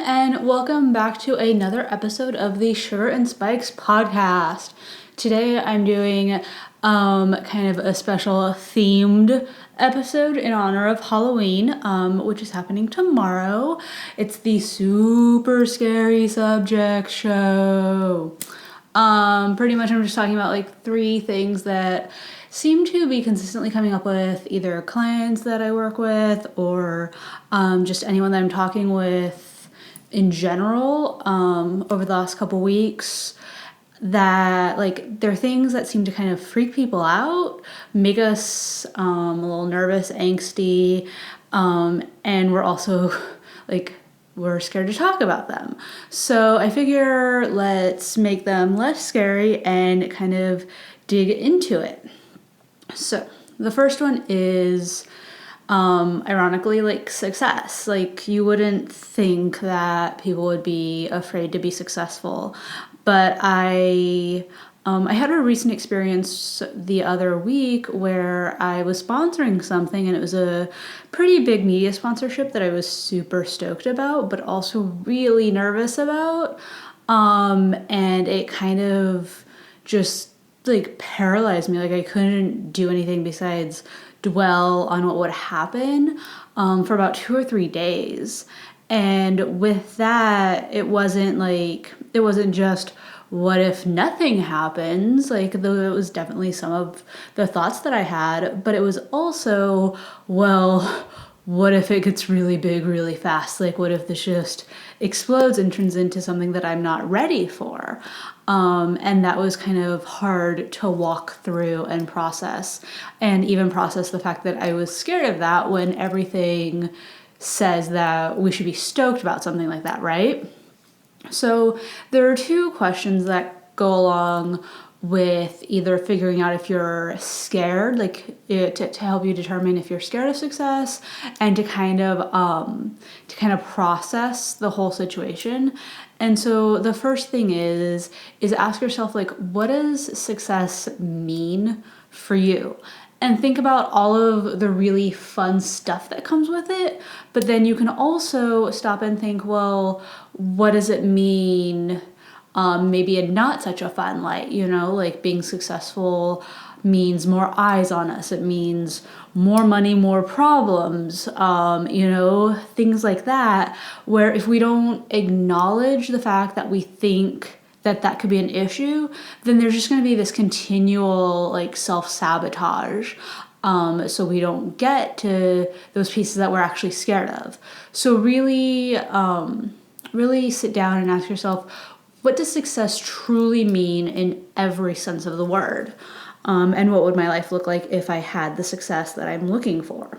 and welcome back to another episode of the Sugar and Spikes podcast. Today I'm doing kind of a special themed episode in honor of Halloween, which is happening tomorrow. It's the Super Scary Subject Show. Pretty much I'm just talking about like 3 things that seem to be consistently coming up with either clients that I work with or just anyone that I'm talking with in general over the last couple weeks, that like they're things that seem to kind of freak people out, make us a little nervous, angsty, and we're also like we're scared to talk about them. So I figure let's make them less scary and kind of dig into it. So the first one is ironically like success. Like you wouldn't think that people would be afraid to be successful, but I had a recent experience the other week where I was sponsoring something, and it was a pretty big media sponsorship that I was super stoked about, but also really nervous about. And it kind of just like paralyzed me. Like I couldn't do anything besides dwell on what would happen for about 2 or 3 days. And with that, it wasn't just what if nothing happens, like though it was definitely some of the thoughts that I had, but it was also, well, what if it gets really big really fast? Like what if this just explodes and turns into something that I'm not ready for? And that was kind of hard to walk through and process, and even process the fact that I was scared of that when everything says that we should be stoked about something like that, right? So there are 2 questions that go along with either figuring out if you're scared, like to help you determine if you're scared of success, and to kind of process the whole situation. And so the first thing is ask yourself, like, what does success mean for you? And think about all of the really fun stuff that comes with it. But then you can also stop and think, well, what does it mean maybe in not such a fun light? You know, like being successful means more eyes on us. It means more money, more problems, things like that, where if we don't acknowledge the fact that we think that could be an issue, then there's just going to be this continual like self-sabotage. So we don't get to those pieces that we're actually scared of. So really sit down and ask yourself, what does success truly mean in every sense of the word? And what would my life look like if I had the success that I'm looking for?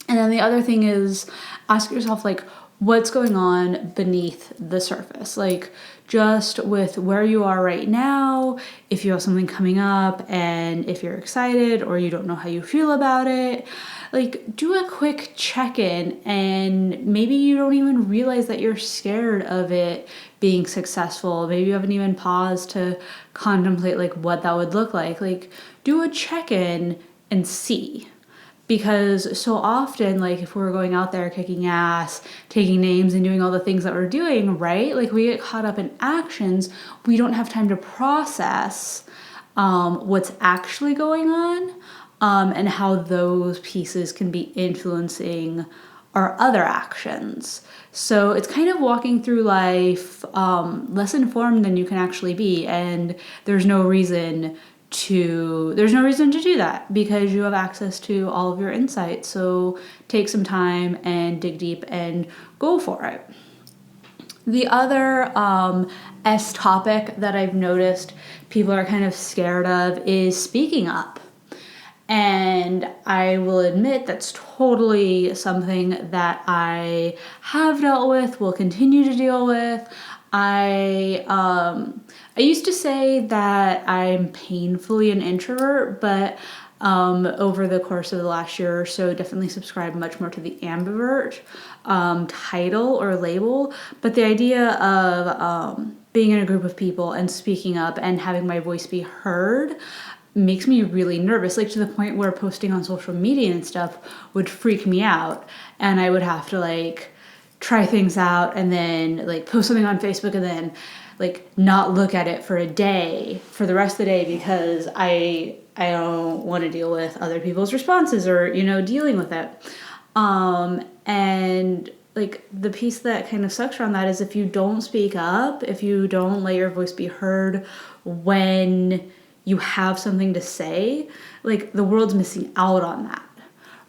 And then the other thing is ask yourself, like, what's going on beneath the surface? Like, just with where you are right now, if you have something coming up and if you're excited or you don't know how you feel about it, like do a quick check-in, and maybe you don't even realize that you're scared of it being successful. Maybe you haven't even paused to contemplate like what that would look like. Like do a check-in and see. Because so often, like if we're going out there kicking ass, taking names and doing all the things that we're doing, right? Like we get caught up in actions. We don't have time to process what's actually going on and how those pieces can be influencing our other actions. So it's kind of walking through life less informed than you can actually be. And there's no reason to do that because you have access to all of your insights. So take some time and dig deep and go for it. The other S topic that I've noticed people are kind of scared of is speaking up. And I will admit that's totally something that I have dealt with, will continue to deal with. I used to say that I'm painfully an introvert, but over the course of the last year or so, definitely subscribed much more to the ambivert title or label. But the idea of being in a group of people and speaking up and having my voice be heard makes me really nervous, like to the point where posting on social media and stuff would freak me out, and I would have to like try things out and then like post something on Facebook and then like not look at it for a day, for the rest of the day, because I don't want to deal with other people's responses or, dealing with it. And like the piece that kind of sucks around that is if you don't speak up, if you don't let your voice be heard when you have something to say, like the world's missing out on that.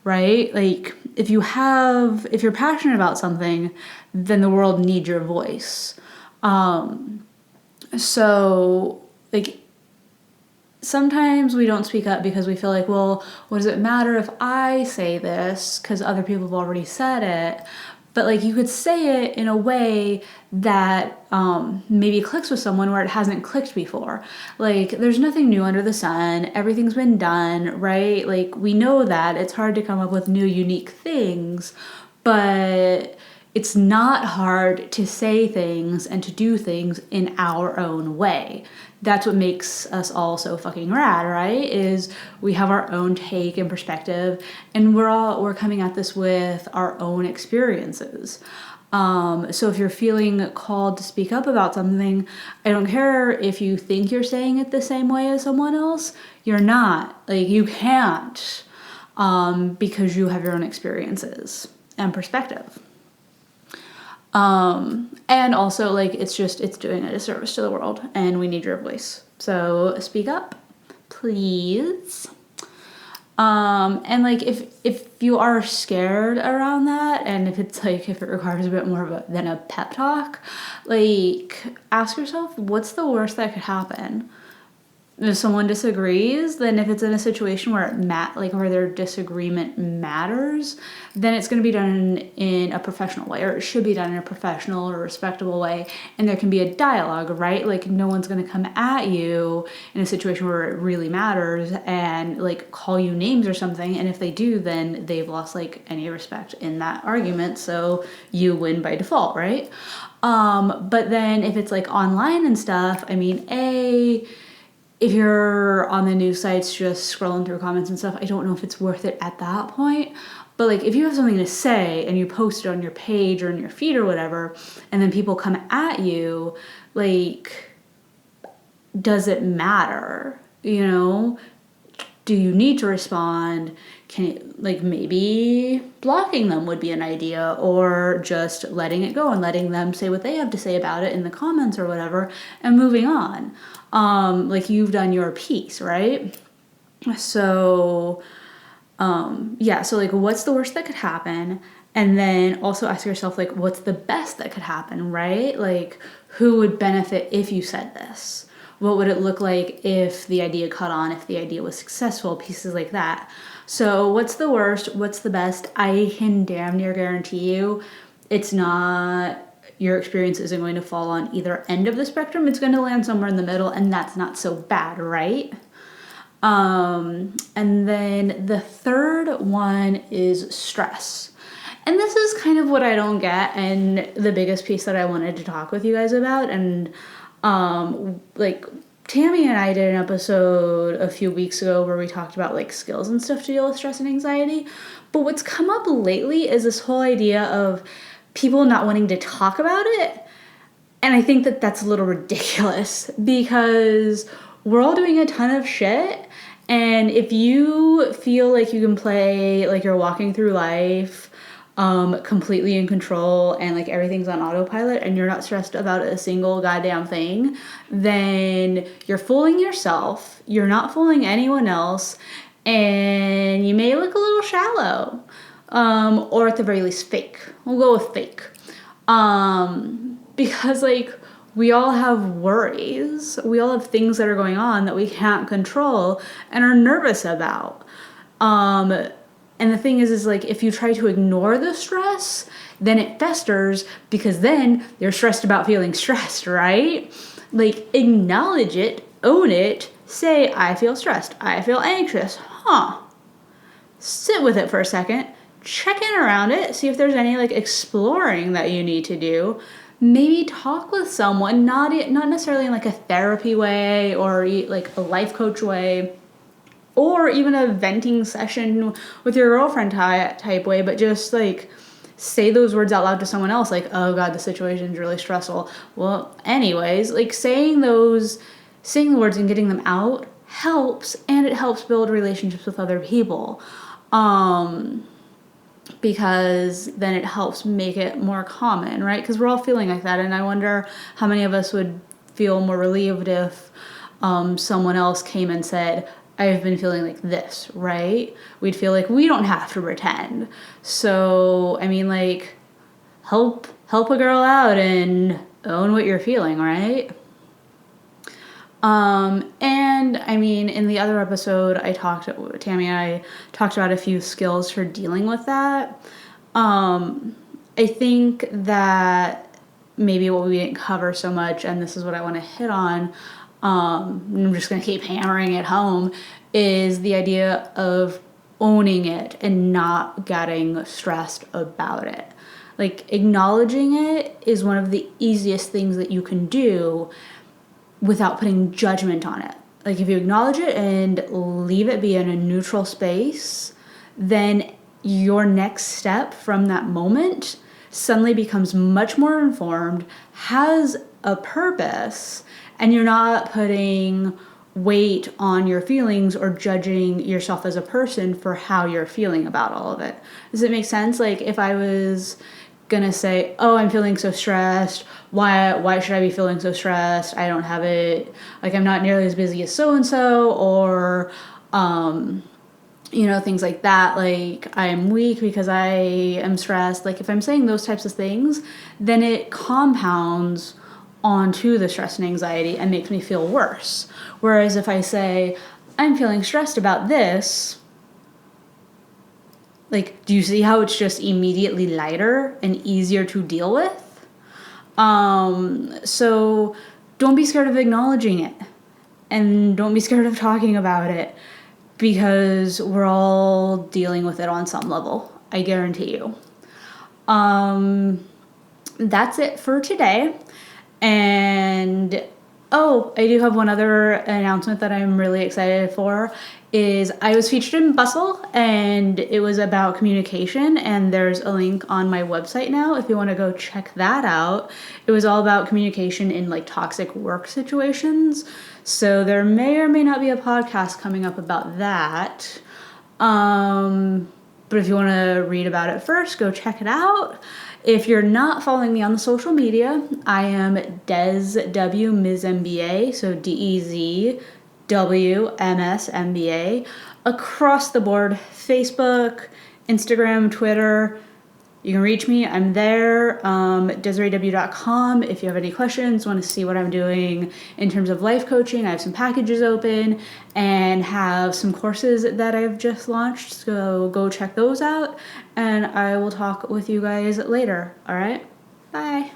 Right? Like if you're passionate about something, then the world needs your voice. So like sometimes we don't speak up because we feel like, well, what does it matter if I say this? Because other people have already said it. But like you could say it in a way that maybe clicks with someone where it hasn't clicked before. Like there's nothing new under the sun. Everything's been done, right? Like we know that it's hard to come up with new, unique things, but it's not hard to say things and to do things in our own way. That's what makes us all so fucking rad, right? Is we have our own take and perspective, and we're coming at this with our own experiences. So if you're feeling called to speak up about something, I don't care if you think you're saying it the same way as someone else. You're not. Like you can't, because you have your own experiences and perspective. And also like it's doing a disservice to the world and we need your voice. So speak up, please. And like if you are scared around that and if it requires a bit more than a pep talk, like ask yourself, what's the worst that could happen? If someone disagrees, then if it's in a situation where where their disagreement matters, then it's going to be done in a professional way, or it should be done in a professional or respectable way, and there can be a dialogue, right? Like no one's going to come at you in a situation where it really matters and like call you names or something, and if they do, then they've lost like any respect in that argument, so you win by default, right? But then if it's like online and stuff, I mean, if you're on the news sites just scrolling through comments and stuff, I don't know if it's worth it at that point. But like if you have something to say and you post it on your page or in your feed or whatever, and then people come at you, like, does it matter? Do you need to respond? Maybe blocking them would be an idea, or just letting it go and letting them say what they have to say about it in the comments or whatever and moving on. Like you've done your piece, right? So, so like what's the worst that could happen? And then also ask yourself, like, what's the best that could happen, right? Like who would benefit if you said this? What would it look like if the idea caught on, if the idea was successful, pieces like that. So what's the worst? What's the best? I can damn near guarantee you your experience isn't going to fall on either end of the spectrum. It's going to land somewhere in the middle, and that's not so bad, right? And then the third one is stress. And this is kind of what I don't get, and the biggest piece that I wanted to talk with you guys about. And like Tammy and I did an episode a few weeks ago where we talked about like skills and stuff to deal with stress and anxiety. But what's come up lately is this whole idea of people not wanting to talk about it. And I think that that's a little ridiculous because we're all doing a ton of shit. And if you feel like you can play like you're walking through life completely in control and like everything's on autopilot and you're not stressed about a single goddamn thing, then you're fooling yourself, you're not fooling anyone else, and you may look a little shallow, or at the very least fake. We'll go with fake, because like we all have worries, we all have things that are going on that we can't control and are nervous about. And the thing is like, if you try to ignore the stress, then it festers because then you're stressed about feeling stressed, right? Like, acknowledge it, own it, say, I feel stressed, I feel anxious, Sit with it for a second, check in around it, see if there's any, like, exploring that you need to do. Maybe talk with someone, not necessarily in, like, a therapy way or, like, a life coach way, or even a venting session with your girlfriend type way, but just like say those words out loud to someone else, like, oh God, the situation's really stressful. Well, anyways, like saying the words and getting them out helps, and it helps build relationships with other people. Because then it helps make it more common, right? Because we're all feeling like that, and I wonder how many of us would feel more relieved if someone else came and said, I've been feeling like this, right? We'd feel like we don't have to pretend. So, I mean, like, help a girl out and own what you're feeling, right? And I mean, in the other episode, Tammy and I talked about a few skills for dealing with that. I think that maybe what we didn't cover so much, and this is what I want to hit on, I'm just going to keep hammering it home, is the idea of owning it and not getting stressed about it. Like, acknowledging it is one of the easiest things that you can do without putting judgment on it. Like, if you acknowledge it and leave it be in a neutral space, then your next step from that moment suddenly becomes much more informed, has a purpose, and you're not putting weight on your feelings or judging yourself as a person for how you're feeling about all of it. Does it make sense? Like, if I was gonna say, oh, I'm feeling so stressed, why should I be feeling so stressed? I don't have it, like, I'm not nearly as busy as so-and-so, or things like that, like, I'm weak because I am stressed. Like, if I'm saying those types of things, then it compounds onto the stress and anxiety and makes me feel worse. Whereas if I say, I'm feeling stressed about this, like, do you see how it's just immediately lighter and easier to deal with? So don't be scared of acknowledging it, and don't be scared of talking about it, because we're all dealing with it on some level, I guarantee you. That's it for today. And I do have one other announcement that I'm really excited for. Is I was featured in Bustle, and it was about communication, and there's a link on my website now if you want to go check that out. It was all about communication in, like, toxic work situations, so there may or may not be a podcast coming up about that. But if you want to read about it first, go check it out. If you're not following me on the social media, I am Des W Ms MBA, so DEZ WMS MBA, across the board, Facebook, Instagram, Twitter. You can reach me. I'm there, DesireeW.com. If you have any questions, want to see what I'm doing in terms of life coaching, I have some packages open and have some courses that I've just launched. So go check those out, and I will talk with you guys later. All right? Bye.